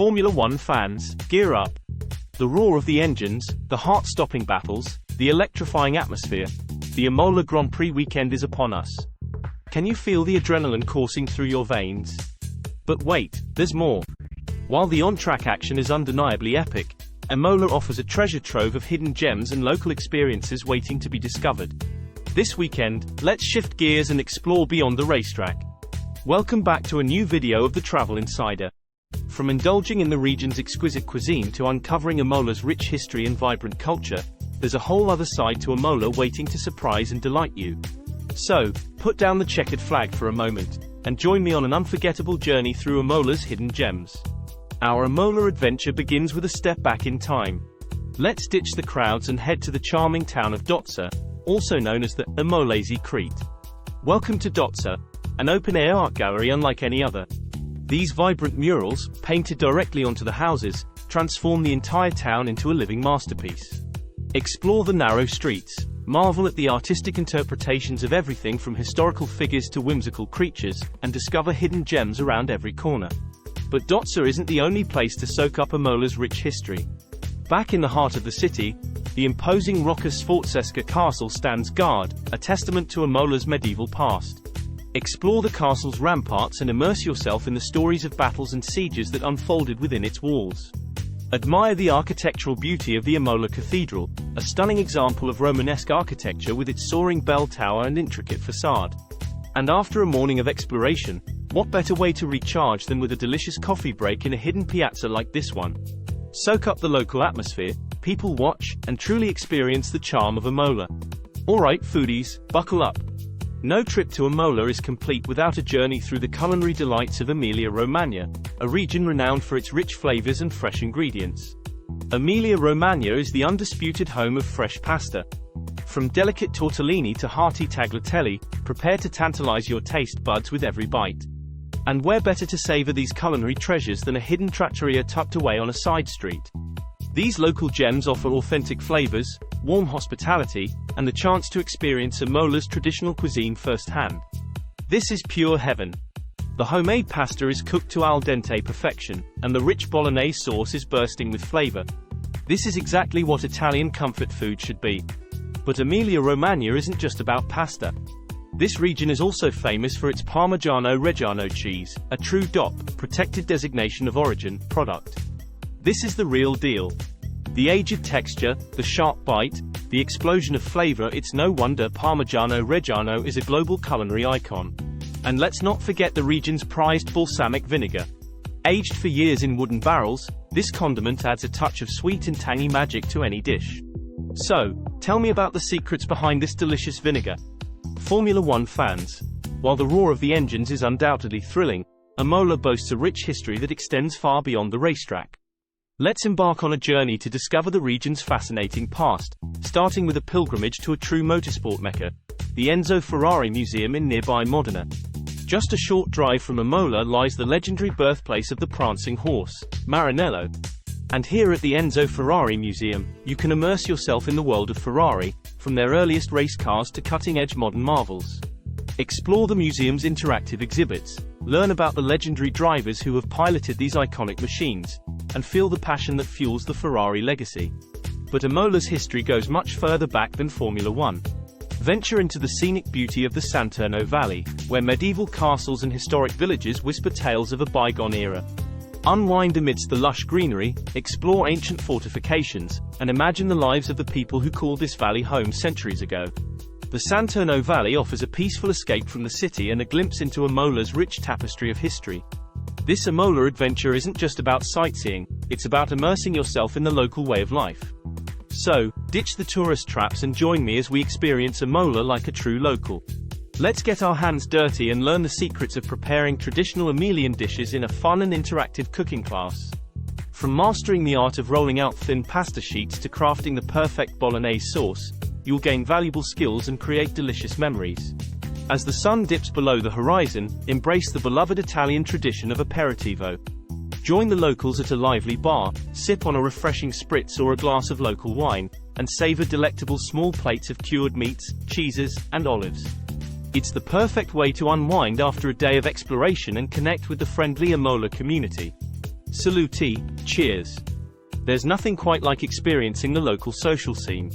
Formula One fans, gear up. The roar of the engines, the heart-stopping battles, the electrifying atmosphere. The Imola Grand Prix weekend is upon us. Can you feel the adrenaline coursing through your veins? But wait, there's more. While the on-track action is undeniably epic, Imola offers a treasure trove of hidden gems and local experiences waiting to be discovered. This weekend, let's shift gears and explore beyond the racetrack. Welcome back to a new video of the Travel Insider. From indulging in the region's exquisite cuisine to uncovering Imola's rich history and vibrant culture, there's a whole other side to Imola waiting to surprise and delight you. So, put down the checkered flag for a moment, and join me on an unforgettable journey through Imola's hidden gems. Our Imola adventure begins with a step back in time. Let's ditch the crowds and head to the charming town of Dozza, also known as the Imolese Crete. Welcome to Dozza, an open-air art gallery unlike any other. These vibrant murals, painted directly onto the houses, transform the entire town into a living masterpiece. Explore the narrow streets, marvel at the artistic interpretations of everything from historical figures to whimsical creatures, and discover hidden gems around every corner. But Dozza isn't the only place to soak up Imola's rich history. Back in the heart of the city, the imposing Rocca Sforzesca castle stands guard, a testament to Imola's medieval past. Explore the castle's ramparts and immerse yourself in the stories of battles and sieges that unfolded within its walls. Admire the architectural beauty of the Imola Cathedral, a stunning example of Romanesque architecture with its soaring bell tower and intricate facade. And after a morning of exploration, what better way to recharge than with a delicious coffee break in a hidden piazza like this one? Soak up the local atmosphere, people watch, and truly experience the charm of Imola. Alright foodies, buckle up. No trip to Imola is complete without a journey through the culinary delights of Emilia-Romagna, a region renowned for its rich flavors and fresh ingredients. Emilia-Romagna is the undisputed home of fresh pasta. From delicate tortellini to hearty tagliatelle, prepare to tantalize your taste buds with every bite. And where better to savor these culinary treasures than a hidden trattoria tucked away on a side street? These local gems offer authentic flavors, warm hospitality, and the chance to experience Imola's traditional cuisine firsthand. This is pure heaven. The homemade pasta is cooked to al dente perfection, and the rich bolognese sauce is bursting with flavor. This is exactly what Italian comfort food should be. But Emilia-Romagna isn't just about pasta. This region is also famous for its Parmigiano-Reggiano cheese, a true DOP, protected designation of origin, product. This is the real deal. The aged texture, the sharp bite, the explosion of flavor. It's no wonder Parmigiano-Reggiano is a global culinary icon. And let's not forget the region's prized balsamic vinegar. Aged for years in wooden barrels, this condiment adds a touch of sweet and tangy magic to any dish. So, tell me about the secrets behind this delicious vinegar. Formula One fans, while the roar of the engines is undoubtedly thrilling, Imola boasts a rich history that extends far beyond the racetrack. Let's embark on a journey to discover the region's fascinating past, starting with a pilgrimage to a true motorsport mecca, the Enzo Ferrari Museum in nearby Modena. Just a short drive from Imola lies the legendary birthplace of the prancing horse, Maranello. And here at the Enzo Ferrari Museum, you can immerse yourself in the world of Ferrari, from their earliest race cars to cutting-edge modern marvels. Explore the museum's interactive exhibits, learn about the legendary drivers who have piloted these iconic machines, and feel the passion that fuels the Ferrari legacy. But Imola's history goes much further back than Formula One. Venture into the scenic beauty of the Saturno Valley, where medieval castles and historic villages whisper tales of a bygone era. Unwind amidst the lush greenery, explore ancient fortifications, and imagine the lives of the people who called this valley home centuries ago. The Saturno Valley offers a peaceful escape from the city and a glimpse into Imola's rich tapestry of history. This Imola adventure isn't just about sightseeing, it's about immersing yourself in the local way of life. So, ditch the tourist traps and join me as we experience Imola like a true local. Let's get our hands dirty and learn the secrets of preparing traditional Emilian dishes in a fun and interactive cooking class. From mastering the art of rolling out thin pasta sheets to crafting the perfect bolognese sauce, you'll gain valuable skills and create delicious memories. As the sun dips below the horizon, embrace the beloved Italian tradition of aperitivo. Join the locals at a lively bar, sip on a refreshing spritz or a glass of local wine, and savor delectable small plates of cured meats, cheeses, and olives. It's the perfect way to unwind after a day of exploration and connect with the friendly Imola community. Saluti, cheers. There's nothing quite like experiencing the local social scene.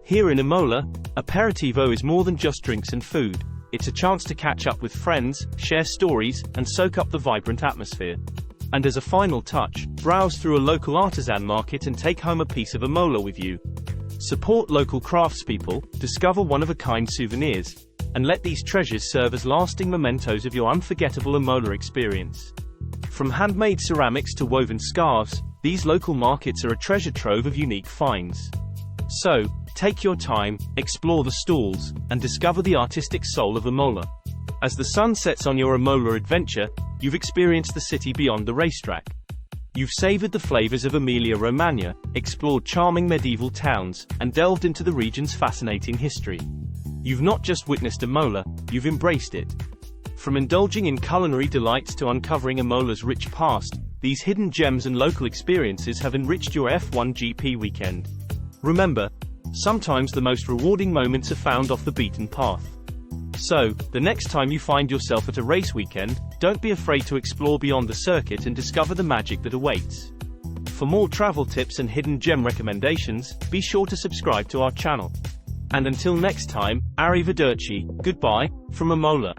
Here in Imola, aperitivo is more than just drinks and food. It's a chance to catch up with friends, share stories, and soak up the vibrant atmosphere. And as a final touch, browse through a local artisan market and take home a piece of Imola with you. Support local craftspeople, discover one-of-a-kind souvenirs, and let these treasures serve as lasting mementos of your unforgettable Imola experience. From handmade ceramics to woven scarves, these local markets are a treasure trove of unique finds. So, take your time, explore the stalls, and discover the artistic soul of Imola. As the sun sets on your Imola adventure, you've experienced the city beyond the racetrack. You've savored the flavors of Emilia-Romagna, explored charming medieval towns, and delved into the region's fascinating history. You've not just witnessed Imola, you've embraced it. From indulging in culinary delights to uncovering Imola's rich past, these hidden gems and local experiences have enriched your F1 GP weekend. Remember, sometimes the most rewarding moments are found off the beaten path. So, the next time you find yourself at a race weekend, don't be afraid to explore beyond the circuit and discover the magic that awaits. For more travel tips and hidden gem recommendations, be sure to subscribe to our channel. And until next time, arrivederci, goodbye, from Imola.